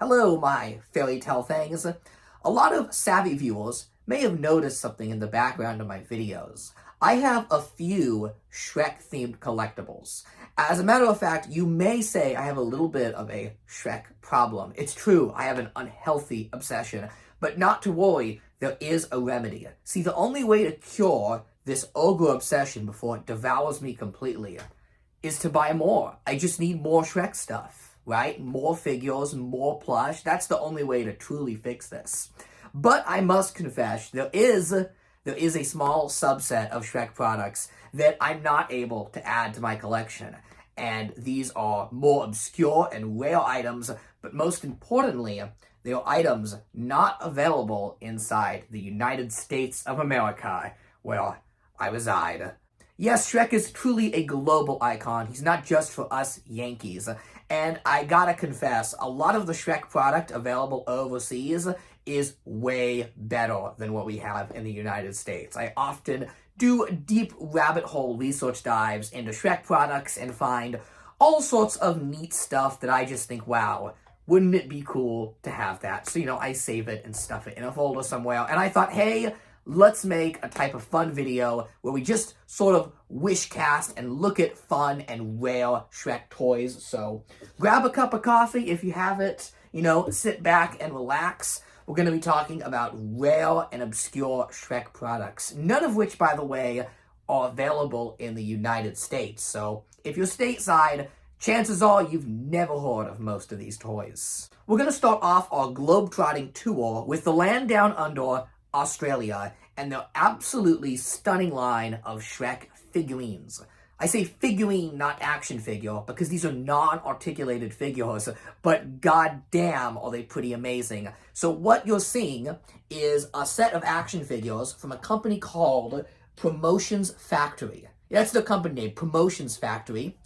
Hello, my fairy tale things. A lot of savvy viewers may have noticed something in the background of my videos. I have a few Shrek-themed collectibles. As a matter of fact, you may say I have a little bit of a Shrek problem. It's true, I have an unhealthy obsession, but not to worry, there is a remedy. See, the only way to cure this ogre obsession before it devours me completely is to buy more. I just need more Shrek stuff, right? More figures, more plush. That's the only way to truly fix this. But I must confess, there is a small subset of Shrek products that I'm not able to add to my collection. And these are more obscure and rare items, but most importantly, they are items not available inside the United States of America, where I reside. Yes, Shrek is truly a global icon. He's not just for us Yankees. And I gotta confess, a lot of the Shrek product available overseas is way better than what we have in the United States. I often do deep rabbit hole research dives into Shrek products and find all sorts of neat stuff that I just think, wow, wouldn't it be cool to have that? So, I save it and stuff it in a folder somewhere. And I thought, hey, let's make a type of fun video where we just sort of wish cast and look at fun and rare Shrek toys. So grab a cup of coffee if you have it, sit back and relax. We're going to be talking about rare and obscure Shrek products, none of which, by the way, are available in the United States. So if you're stateside, chances are you've never heard of most of these toys. We're going to start off our globe-trotting tour with the land down under Australia and their absolutely stunning line of Shrek figurines. I say figurine, not action figure, because these are non-articulated figures, but goddamn are they pretty amazing. So what you're seeing is a set of action figures from a company called Promotions Factory. That's their company name, Promotions Factory.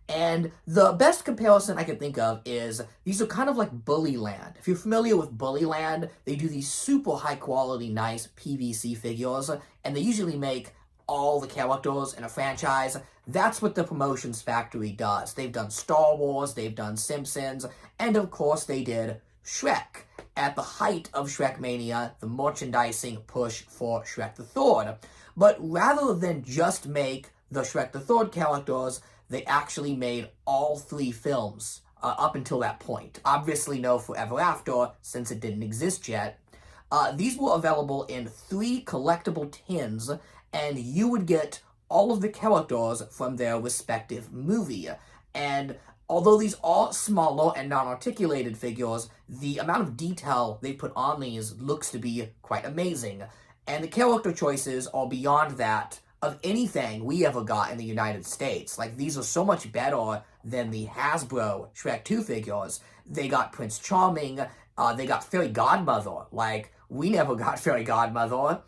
And the best comparison I can think of is these are kind of like Bullyland. If you're familiar with Bullyland, they do these super high quality, nice PVC figures, and they usually make all the characters in a franchise. That's what the Promotions Factory does. They've done Star Wars, they've done Simpsons, and of course they did Shrek. At the height of Shrek Mania, the merchandising push for Shrek the Third. But rather than just make the Shrek the Third characters, they actually made all three films up until that point. Obviously no Forever After, since it didn't exist yet. These were available in 3 collectible tins, and you would get all of the characters from their respective movie. And although these are smaller and non-articulated figures, the amount of detail they put on these looks to be quite amazing. And the character choices are beyond that of anything we ever got in the United States. Like, these are so much better than the Hasbro Shrek 2 figures. They got Prince Charming, they got Fairy Godmother. Like, we never got Fairy Godmother.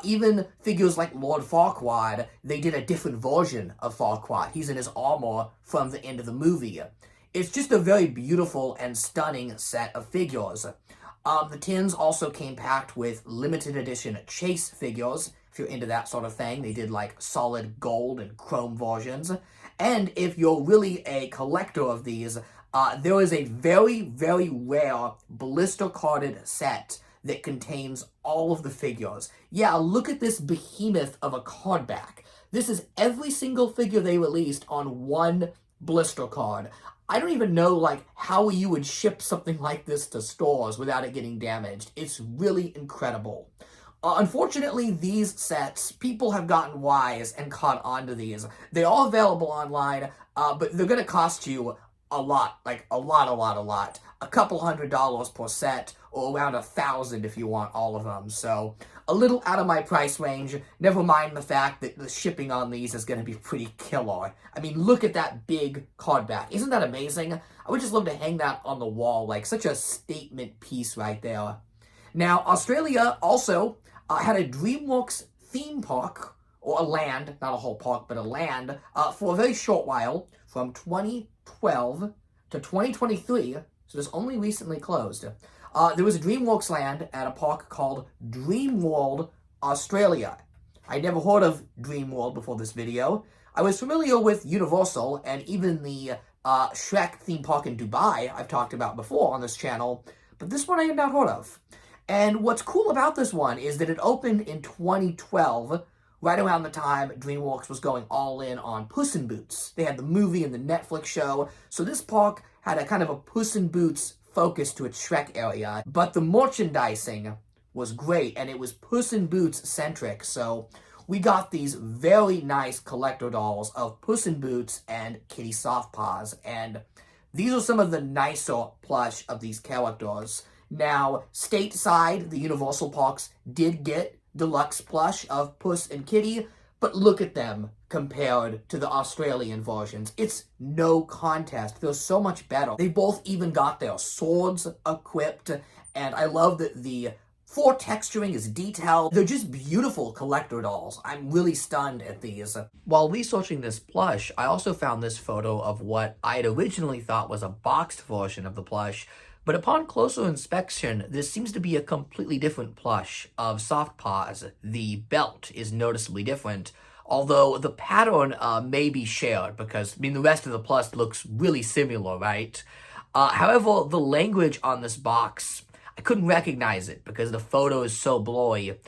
Even figures like Lord Farquaad, they did a different version of Farquaad. He's in his armor from the end of the movie. It's just a very beautiful and stunning set of figures. The tins also came packed with limited edition Chase figures. If you're into that sort of thing, they did like solid gold and chrome versions. And if you're really a collector of these, there is a very, very rare blister carded set that contains all of the figures. Yeah, look at this behemoth of a card back. This is every single figure they released on one blister card. I don't even know, how you would ship something like this to stores without it getting damaged. It's really incredible. Unfortunately, these sets, people have gotten wise and caught on to these. They're all available online, but they're going to cost you a lot, a lot. A couple $100s per set, or around $1,000 if you want all of them. So, a little out of my price range, never mind the fact that the shipping on these is going to be pretty killer. I mean, look at that big card back. Isn't that amazing? I would just love to hang that on the wall, such a statement piece right there. Now, Australia also had a DreamWorks theme park, or a land, not a whole park, but a land, for a very short while, from 2012 to 2023, so this only recently closed. There was a DreamWorks land at a park called Dreamworld Australia. I never heard of Dreamworld before this video. I was familiar with Universal and even the Shrek theme park in Dubai I've talked about before on this channel, but this one I had not heard of. And what's cool about this one is that it opened in 2012, right around the time DreamWorks was going all in on Puss in Boots. They had the movie and the Netflix show, so this park had a kind of a Puss in Boots focus to its Shrek area, but the merchandising was great, and it was Puss in Boots centric, so we got these very nice collector dolls of Puss in Boots and Kitty Softpaws, and these are some of the nicer plush of these characters. Now, stateside, the Universal Parks did get deluxe plush of Puss and Kitty, but look at them compared to the Australian versions. It's no contest. They're so much better. They both even got their swords equipped, and I love that the floor texturing is detailed. They're just beautiful collector dolls. I'm really stunned at these. While researching this plush, I also found this photo of what I had originally thought was a boxed version of the plush, but upon closer inspection, this seems to be a completely different plush of Softpaws. The belt is noticeably different, although the pattern may be shared, because, I mean, the rest of the plush looks really similar, right? However, the language on this box, I couldn't recognize it because the photo is so blurry.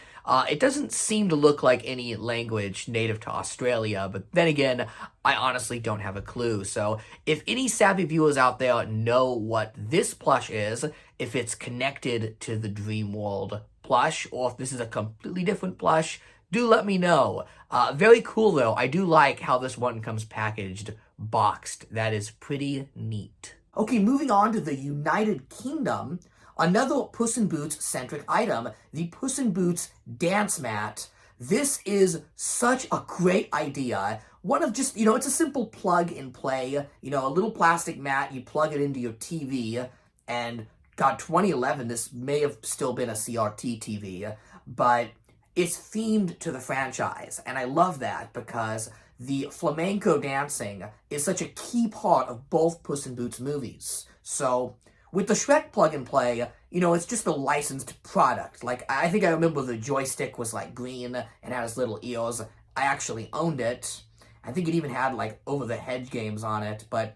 It doesn't seem to look like any language native to Australia, but then again, I honestly don't have a clue. So if any savvy viewers out there know what this plush is, if it's connected to the Dreamworld plush, or if this is a completely different plush, do let me know. Very cool though. I do like how this one comes packaged boxed. That is pretty neat. Okay, moving on to the United Kingdom. Another Puss in Boots-centric item, the Puss in Boots dance mat. This is such a great idea. One of just, it's a simple plug and play, a little plastic mat, you plug it into your TV, and God, 2011, this may have still been a CRT TV, but it's themed to the franchise, and I love that because the flamenco dancing is such a key part of both Puss in Boots movies. So with the Shrek plug and play, it's just a licensed product. Like, I think I remember the joystick was like green and had its little ears. I actually owned it. I think it even had like over-the-hedge games on it, but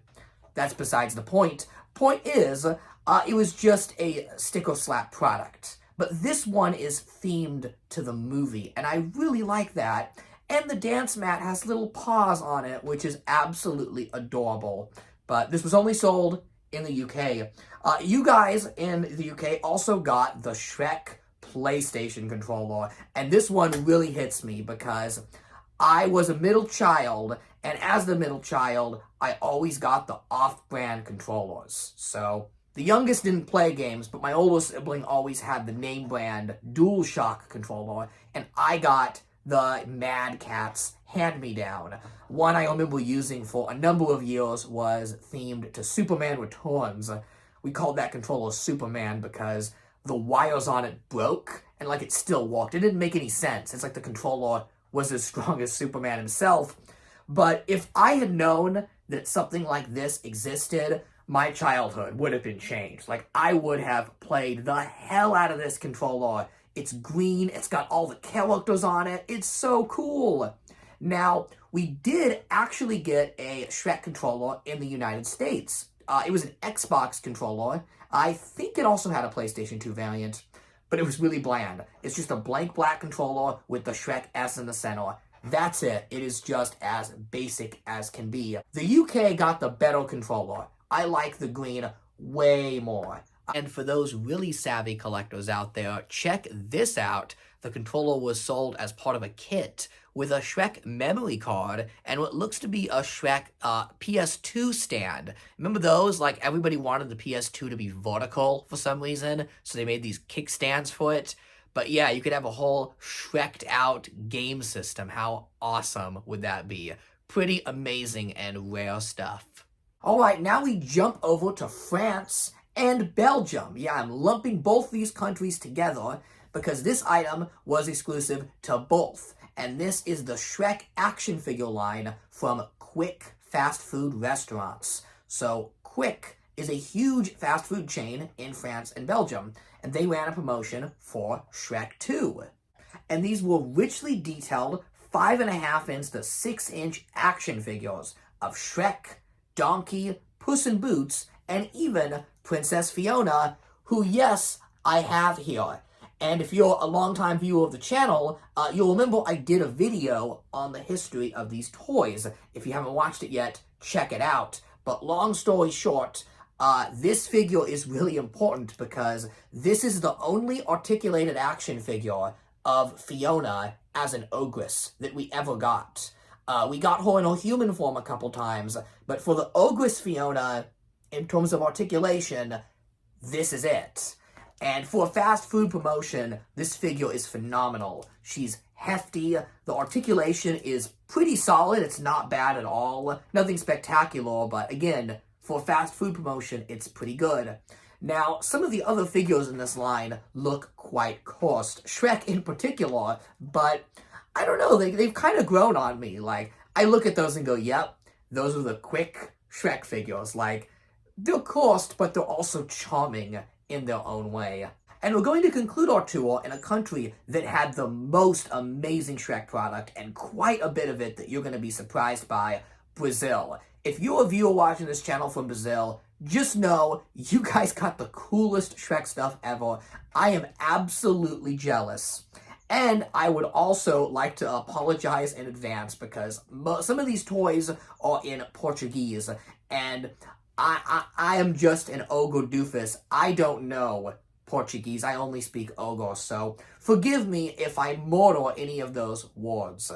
that's besides the point. Point is, it was just a sticker slap product. But this one is themed to the movie, and I really like that. And the dance mat has little paws on it, which is absolutely adorable. But this was only sold in the UK. You guys in the UK also got the Shrek PlayStation controller, and this one really hits me because I was a middle child, and as the middle child, I always got the off-brand controllers. So the youngest didn't play games, but my older sibling always had the name brand DualShock controller, and I got the Mad Catz hand-me-down. One I remember using for a number of years was themed to Superman Returns. We called that controller Superman because the wires on it broke, and like it still worked. It didn't make any sense. It's like the controller was as strong as Superman himself. But if I had known that something like this existed, my childhood would have been changed. Like, I would have played the hell out of this controller. It's green, it's got all the characters on it, it's so cool. Now, we did actually get a Shrek controller in the United States. It was an Xbox controller. I think it also had a PlayStation 2 variant, but it was really bland. It's just a blank black controller with the Shrek S in the center. That's it. It is just as basic as can be. The UK got the better controller. I like the green way more. And for those really savvy collectors out there, check this out. The controller was sold as part of a kit with a Shrek memory card and what looks to be a Shrek PS2 stand. Remember those? Like, everybody wanted the PS2 to be vertical for some reason, so they made these kickstands for it. But yeah, you could have a whole Shrek'd out game system. How awesome would that be? Pretty amazing and rare stuff. Alright, now we jump over to France and Belgium. Yeah, I'm lumping both these countries together because this item was exclusive to both. And this is the Shrek action figure line from Quick fast food restaurants. So Quick is a huge fast food chain in France and Belgium, and they ran a promotion for Shrek 2. And these were richly detailed 5.5 inch to 6 inch action figures of Shrek, Donkey, Puss in Boots, and even Princess Fiona, who, yes, I have here. And if you're a longtime viewer of the channel, you'll remember I did a video on the history of these toys. If you haven't watched it yet, check it out. But long story short, this figure is really important because this is the only articulated action figure of Fiona as an ogress that we ever got. We got her in her human form a couple times, but for the ogress Fiona, in terms of articulation, this is it. And for a fast food promotion, this figure is phenomenal. She's hefty, the articulation is pretty solid, it's not bad at all. Nothing spectacular, but again, for a fast food promotion, it's pretty good. Now, some of the other figures in this line look quite cursed, Shrek in particular, but I don't know, they've kind of grown on me. Like, I look at those and go, yep, those are the quick Shrek figures. Like, they're cursed, but they're also charming in their own way. And we're going to conclude our tour in a country that had the most amazing Shrek product, and quite a bit of it that you're going to be surprised by, Brazil. If you're a viewer watching this channel from Brazil, just know you guys got the coolest Shrek stuff ever. I am absolutely jealous. And I would also like to apologize in advance because some of these toys are in Portuguese, and I am just an ogre doofus. I don't know Portuguese. I only speak ogre, so forgive me if I murder any of those words.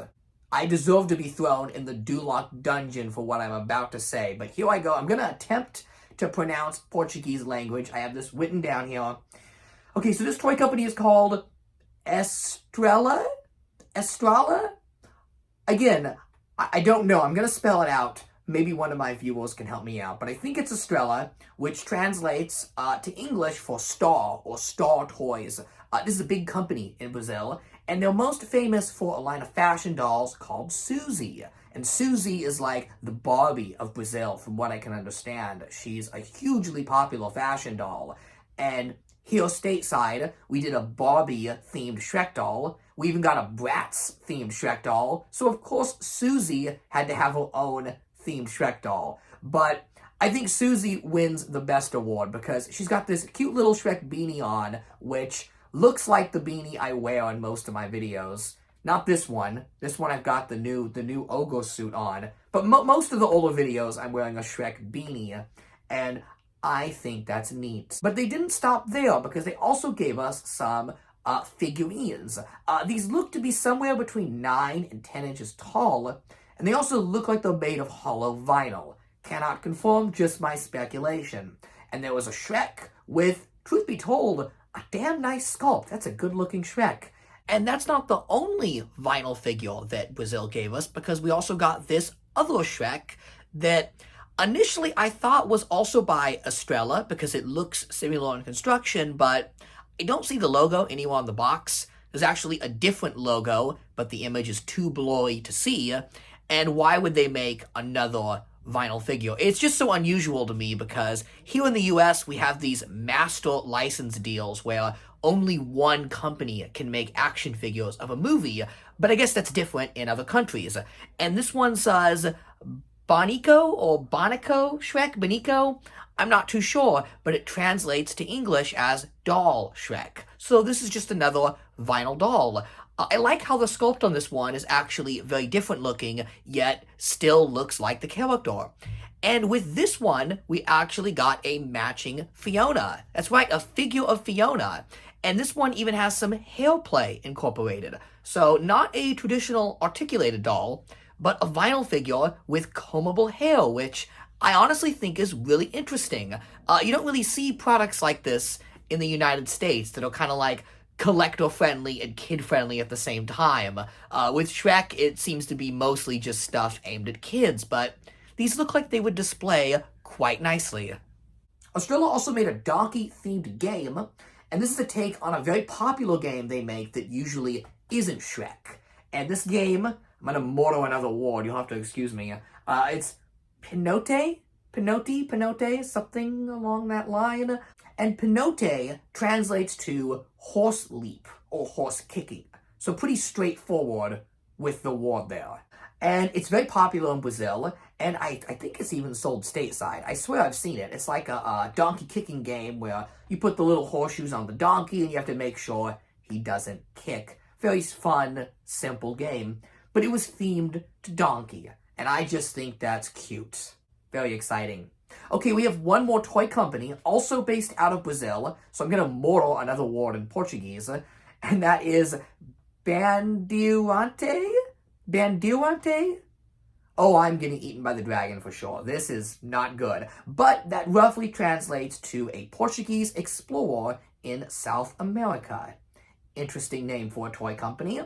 I deserve to be thrown in the Duloc dungeon for what I'm about to say, but here I go. I'm going to attempt to pronounce Portuguese language. I have this written down here. Okay, so this toy company is called Estrela? Estrala? Again, I don't know. I'm going to spell it out. Maybe one of my viewers can help me out. But I think it's Estrela, which translates to English for star or star toys. This is a big company in Brazil, and they're most famous for a line of fashion dolls called Suzy. And Suzy is like the Barbie of Brazil, from what I can understand. She's a hugely popular fashion doll. And here stateside, we did a Barbie-themed Shrek doll. We even got a Bratz-themed Shrek doll. So, of course, Suzy had to have her own themed Shrek doll. But I think Suzy wins the best award because she's got this cute little Shrek beanie on, which looks like the beanie I wear on most of my videos. Not this one. This one I've got the new ogre suit on. But most of the older videos I'm wearing a Shrek beanie, and I think that's neat. But they didn't stop there because they also gave us some figurines. These look to be somewhere between 9 and 10 inches tall, and they also look like they're made of hollow vinyl. Cannot confirm, just my speculation. And there was a Shrek with, truth be told, a damn nice sculpt. That's a good-looking Shrek. And that's not the only vinyl figure that Brazil gave us, because we also got this other Shrek that initially I thought was also by Estrela, because it looks similar in construction, but I don't see the logo anywhere on the box. There's actually a different logo, but the image is too blurry to see. And why would they make another vinyl figure? It's just so unusual to me because here in the US, we have these master license deals where only one company can make action figures of a movie, but I guess that's different in other countries. And this one says Bonico or Bonico Shrek? Bonico? I'm not too sure, but it translates to English as doll Shrek. So this is just another vinyl doll. I like how the sculpt on this one is actually very different looking, yet still looks like the character. And with this one, we actually got a matching Fiona. That's right, a figure of Fiona. And this one even has some hair play incorporated. So not a traditional articulated doll, but a vinyl figure with combable hair, which I honestly think is really interesting. You don't really see products like this in the United States that are kind of like collector-friendly and kid-friendly at the same time. With Shrek, it seems to be mostly just stuff aimed at kids, but these look like they would display quite nicely. Estrela also made a donkey-themed game, and this is a take on a very popular game they make that usually isn't Shrek. And this game, I'm going to murder another word, you'll have to excuse me, it's Pinote? Pinote, something along that line. And Pinote translates to horse leap or horse kicking. So pretty straightforward with the word there. And it's very popular in Brazil, and I think it's even sold stateside. I swear I've seen it. It's like a donkey kicking game where you put the little horseshoes on the donkey and you have to make sure he doesn't kick. Very fun, simple game. But it was themed to donkey, and I just think that's cute. Very exciting. Okay, we have one more toy company, also based out of Brazil, so I'm going to mortal another word in Portuguese, and that is Bandeirante? Bandeirante? Oh, I'm getting eaten by the dragon for sure. This is not good. But that roughly translates to a Portuguese explorer in South America. Interesting name for a toy company.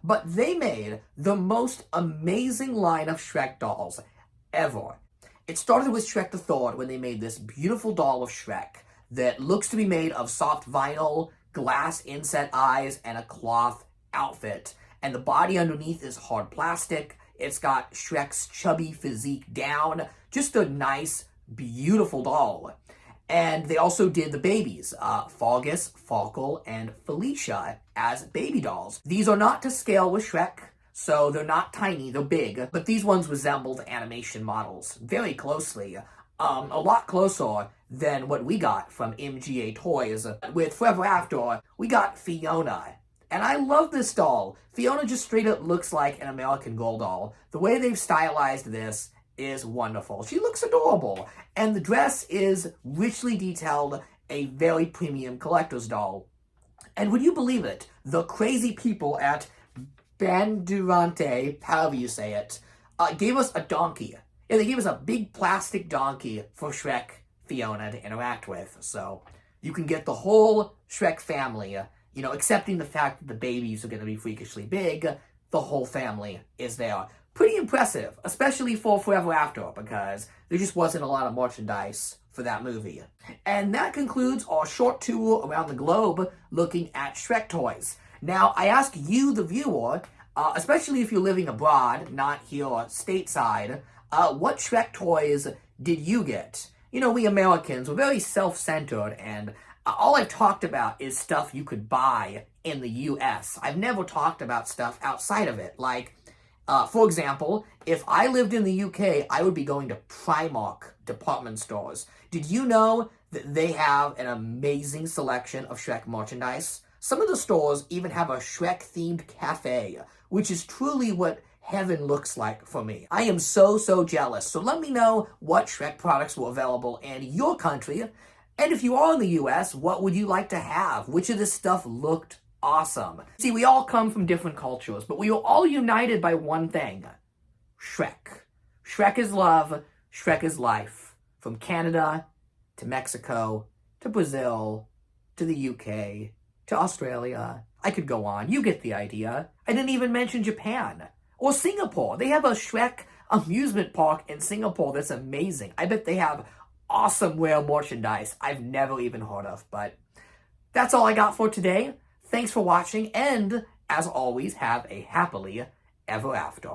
But they made the most amazing line of Shrek dolls ever. It started with Shrek the Third when they made this beautiful doll of Shrek that looks to be made of soft vinyl, glass inset eyes, and a cloth outfit. And the body underneath is hard plastic. It's got Shrek's chubby physique down. Just a nice, beautiful doll. And they also did the babies, Fargus, Farkle, and Felicia as baby dolls. These are not to scale with Shrek, so they're not tiny, they're big, but these ones resembled animation models very closely. A lot closer than what we got from MGA Toys. With Forever After, we got Fiona. And I love this doll. Fiona just straight up looks like an American Girl doll. The way they've stylized this is wonderful. She looks adorable. And the dress is richly detailed, a very premium collector's doll. And would you believe it? The crazy people at Bandeirante, however you say it, gave us a donkey. And they gave us a big plastic donkey for Shrek, Fiona to interact with. So you can get the whole Shrek family, accepting the fact that the babies are going to be freakishly big, the whole family is there. Pretty impressive, especially for Forever After, because there just wasn't a lot of merchandise for that movie. And that concludes our short tour around the globe looking at Shrek toys. Now, I ask you, the viewer, especially if you're living abroad, not here stateside, what Shrek toys did you get? We Americans, we're very self-centered, and all I've talked about is stuff you could buy in the US. I've never talked about stuff outside of it. Like, for example, if I lived in the UK, I would be going to Primark department stores. Did you know that they have an amazing selection of Shrek merchandise? Some of the stores even have a Shrek-themed cafe, which is truly what heaven looks like for me. I am so jealous. So let me know what Shrek products were available in your country. And if you are in the US, what would you like to have? Which of this stuff looked awesome? See, we all come from different cultures, but we are all united by one thing. Shrek. Shrek is love. Shrek is life. From Canada to Mexico to Brazil to the UK to Australia. I could go on. You get the idea. I didn't even mention Japan. Or Singapore. They have a Shrek amusement park in Singapore that's amazing. I bet they have awesome whale merchandise I've never even heard of. But that's all I got for today. Thanks for watching, and as always, have a happily ever after.